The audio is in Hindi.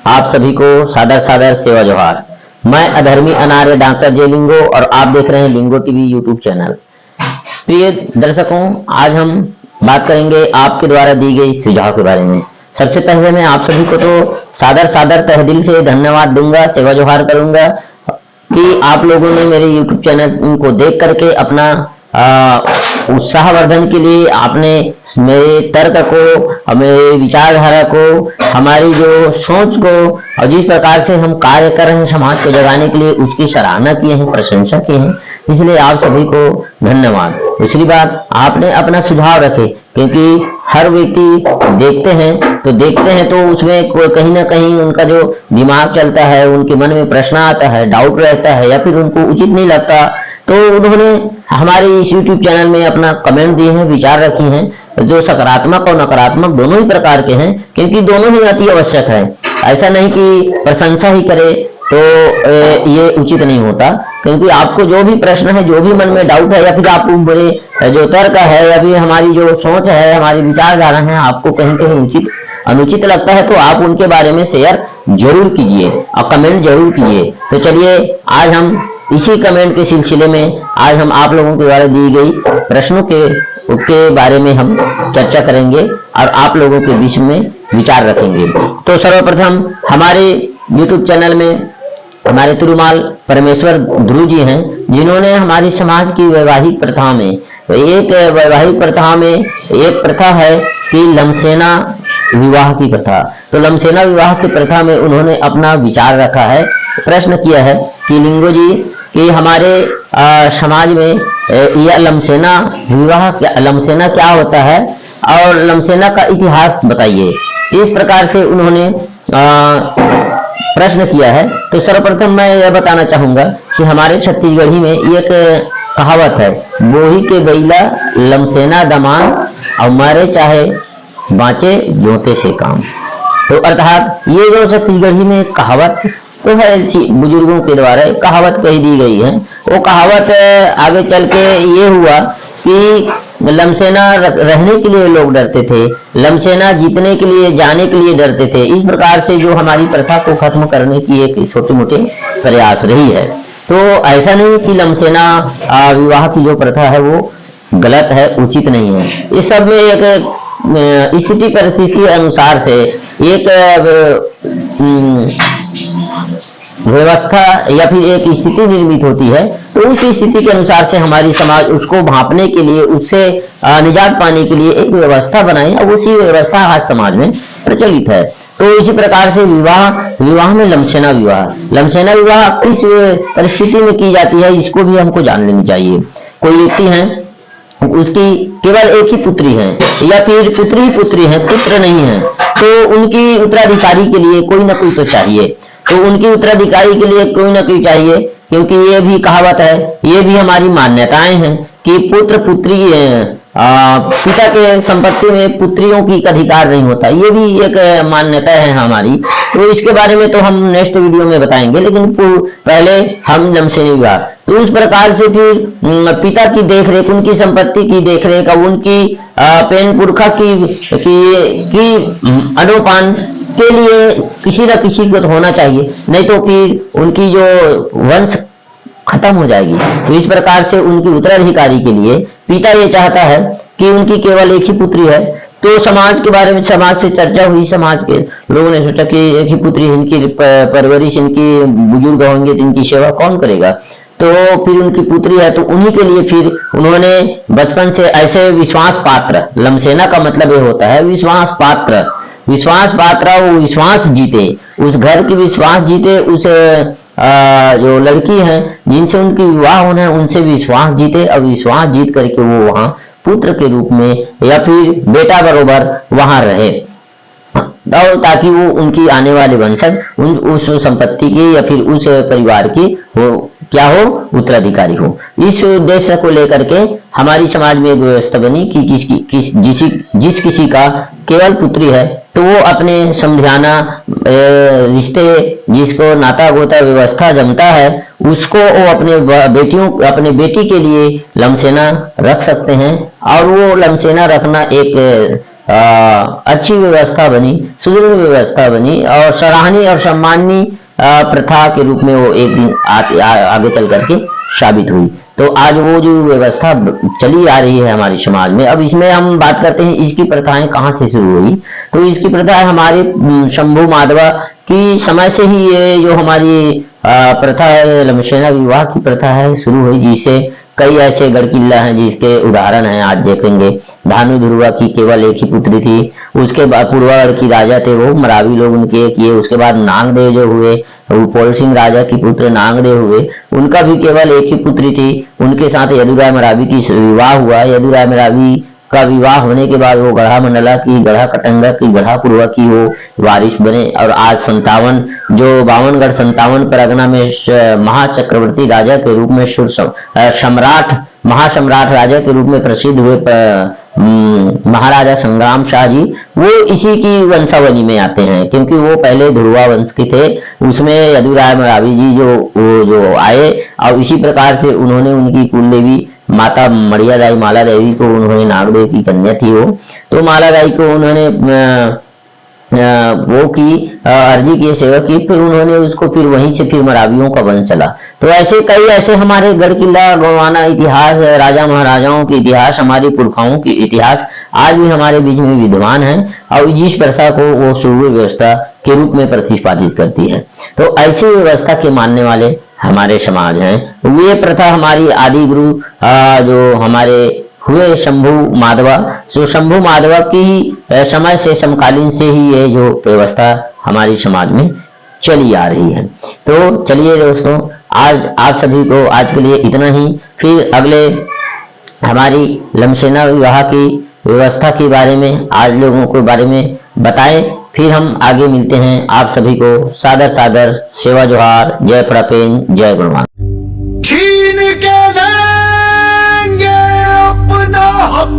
आप सभी को सादर सादर सेवा जोहार। मैं अधर्मी अनार्य डॉक्टर जे लिंगो और आप देख रहे हैं लिंगो टीवी यूट्यूब चैनल। प्रिय दर्शकों, आज हम बात करेंगे आपके द्वारा दी गई सुझाव के बारे में। सबसे पहले मैं आप सभी को तो सादर सादर तहे दिल से धन्यवाद दूंगा, सेवा जोहार करूंगा कि आप लोगों ने मेरे यूट्यूब चैनल को देख करके अपना उत्साहवर्धन के लिए आपने मेरे तर्क को, मेरे विचारधारा को, हमारी जो सोच को और जिस प्रकार से हम कार्य कर रहे हैं समाज को जगाने के लिए उसकी सराहना किए हैं, प्रशंसा की है, इसलिए आप सभी को धन्यवाद। दूसरी बात, आपने अपना सुझाव रखे, क्योंकि हर व्यक्ति देखते हैं तो उसमें कहीं ना कहीं उनका जो दिमाग चलता है, उनके मन में प्रश्न आता है, डाउट रहता है या फिर उनको उचित नहीं लगता, तो उन्होंने हमारे इस YouTube चैनल में अपना कमेंट दिए हैं, विचार रखी हैं, जो सकारात्मक और नकारात्मक दोनों ही प्रकार के हैं, क्योंकि दोनों ही अति आवश्यक है। ऐसा नहीं कि प्रशंसा ही करे तो ये उचित नहीं होता, क्योंकि आपको जो भी प्रश्न है, जो भी मन में डाउट है या फिर आपको बड़े जो तर्क है या फिर हमारी जो सोच है, हमारी विचारधारा है, आपको कहीं कहीं उचित अनुचित लगता है तो आप उनके बारे में शेयर जरूर कीजिए और कमेंट जरूर कीजिए। तो चलिए आज हम इसी कमेंट के सिलसिले में आज हम आप लोगों के द्वारा दी गई प्रश्नों के बारे में हम चर्चा करेंगे और आप लोगों के बीच में विचार रखेंगे। तो सर्वप्रथम हमारे YouTube चैनल में हमारे तिरुमाल परमेश्वर ध्रुव जी हैं, जिन्होंने हमारी समाज की वैवाहिक प्रथा में एक प्रथा है कि लमसेना विवाह की प्रथा। तो लमसेना विवाह की प्रथा में उन्होंने अपना विचार रखा है, प्रश्न किया है कि लिंगो जी कि हमारे समाज में यह लमसेना क्या होता है और लमसेना का इतिहास बताइए। इस प्रकार से उन्होंने प्रश्न किया है। तो सर्वप्रथम मैं यह बताना चाहूंगा कि हमारे छत्तीसगढ़ी में एक कहावत है, बोही के बैला लमसेना दमान और मारे चाहे बाँचे जोते से काम। तो अर्थात ये जो छत्तीसगढ़ी में कहावत तो है, बुजुर्गों के द्वारा कहावत कही दी गई है, वो कहावत आगे चल के ये हुआ कि लमसेना रहने के लिए लोग डरते थे, लमसेना जीतने के लिए जाने के लिए डरते थे। इस प्रकार से जो हमारी प्रथा को खत्म करने की एक छोटे मोटे प्रयास रही है। तो ऐसा नहीं कि लमसेना विवाह की जो प्रथा है वो गलत है, उचित नहीं है। इस सब में एक स्थिति परिस्थिति अनुसार से एक व्यवस्था या फिर एक स्थिति निर्मित होती है, तो उस स्थिति के अनुसार से हमारी समाज उसको भांपने के लिए, उससे निजात पाने के लिए एक व्यवस्था बनाई और उसी व्यवस्था आज समाज में प्रचलित है। तो इसी प्रकार से विवाह में लमसेना विवाह किस परिस्थिति में की जाती है, इसको भी हमको जान लेनी चाहिए। कोई व्यक्ति है, उसकी केवल एक ही पुत्री है या फिर पुत्री है, पुत्र नहीं है, तो उनकी उत्तराधिकारी के लिए कोई ना कोई तो चाहिए। तो उनकी उत्तराधिकारी के लिए कोई ना कोई चाहिए, क्योंकि ये भी कहावत है, ये भी हमारी मान्यताएं हैं कि पुत्र पुत्री पिता के संपत्ति में पुत्रियों की अधिकार नहीं होता, ये भी एक मान्यता है हमारी। तो इसके बारे में तो हम नेक्स्ट वीडियो में बताएंगे, लेकिन पहले हम लमसेना विवाह। तो इस प्रकार से फिर पिता की देखरेख, उनकी संपत्ति की देखरेख और उनकी पेन पुरखा की अनुपान के लिए किसी न किसी को होना चाहिए, नहीं तो फिर उनकी जो वंश खत्म हो जाएगी। तो इस प्रकार से उनकी उत्तराधिकारी के लिए पिता ये चाहता है कि उनकी केवल एक ही पुत्री है। तो समाज के बारे में, समाज से चर्चा हुई, समाज के लोगों ने सोचा कि एक ही पुत्री, इनकी परवरिश, इनकी बुजुर्ग होंगे तो इनकी सेवा कौन करेगा। तो फिर उनकी पुत्री है, तो उन्हीं के लिए फिर उन्होंने बचपन से ऐसे विश्वास पात्र, लमसेना का मतलब ये होता है विश्वास पात्र, वो विश्वास जीते, उस घर की विश्वास जीते, उस जो लड़की है जिनसे उनकी विवाह होना है उनसे विश्वास जीते और विश्वास जीत करके वो वहां पुत्र के रूप में या फिर बेटा बरोबर वहां रहे, ताकि वो उनकी आने वाले वंशज उस संपत्ति की या फिर उस परिवार की वो क्या हो, उत्तराधिकारी हो। इस उद्देश्य को लेकर के हमारी समाज में एक व्यवस्था बनी कि जिस किसी का केवल पुत्री है तो वो अपने समझाना रिश्ते, जिसको नाता गोता व्यवस्था जमता है, उसको वो अपने बेटी के लिए लमसेना रख सकते हैं। और वो लमसेना रखना एक अच्छी व्यवस्था बनी, सुदृढ़ व्यवस्था बनी और सराहनीय और सम्माननीय प्रथा के रूप में वो एक दिन आगे चल करके साबित हुई। तो आज वो जो व्यवस्था चली आ रही है हमारे समाज में, अब इसमें हम बात करते हैं इसकी प्रथाएं कहाँ से शुरू हुई। तो इसकी प्रथा हमारे शंभु माधवा की समय से ही ये जो हमारी प्रथा है, लमसेना विवाह की प्रथा है, शुरू हुई, जिसे कई ऐसे गढ़ किला हैं जिसके उदाहरण हैं आज देखेंगे। भानु ध्रुवा की केवल एक ही पुत्री थी, उसके बाद पूर्वागढ़ की राजा थे वो, मरावी लोग उनके किए। उसके बाद नागदेव जो हुए, पोल सिंह राजा की पुत्र नागदेव हुए, उनका भी केवल एक ही पुत्री थी। उनके साथ यदुराय मरावी की विवाह हुआ। यदुराय मरावी का विवाह होने के बाद वो गढ़ा मंडला की, गढ़ा कटंगा की, गढ़ा पुरवा की वो वारिस बने। और आज 57 जो 52गढ़ 57 परगना में महाचक्रवर्ती राजा के रूप में सम्राट महासम्राट राजा के रूप में प्रसिद्ध हुए महाराजा संग्राम शाह जी, वो इसी की वंशावली में आते हैं, क्योंकि वो पहले ध्रुवा वंश के थे। उसमें यदुराय मरावी जी जो आए और इसी प्रकार से उन्होंने उनकी कुल देवी माता मड़ियादाई माला देवी को, उन्होंने नागदेव की कन्या थी वो, तो माला दाई को उन्होंने वो की अर्जी की, सेवा की, फिर उन्होंने उसको फिर वहीं से फिर मरावियों का वंश चला। तो ऐसे कई ऐसे हमारे गढ़ किला गौवाना इतिहास, राजा महाराजाओं के इतिहास, हमारे पुरखाओं के इतिहास आज भी हमारे बीच में विद्यमान है और जिस प्रथा को वो सुव्य व्यवस्था के रूप में प्रतिपादित करती है। तो ऐसी व्यवस्था के मानने वाले हमारे समाज हैं। ये प्रथा हमारी आदि गुरु जो हमारे हुए शंभु माधवा, जो शंभु माधवा की समय से समकालीन से ही ये जो व्यवस्था हमारी समाज में चली आ रही है। तो चलिए दोस्तों, आज आप सभी को आज के लिए इतना ही। फिर अगले हमारी लमसेना विवाह की व्यवस्था के बारे में आज लोगों के बारे में बताएं। फिर हम आगे मिलते हैं। आप सभी को सादर सादर सेवा जोहार, जय प्रपेन, जय गुरुमान। छीन के लेंगे अपना हक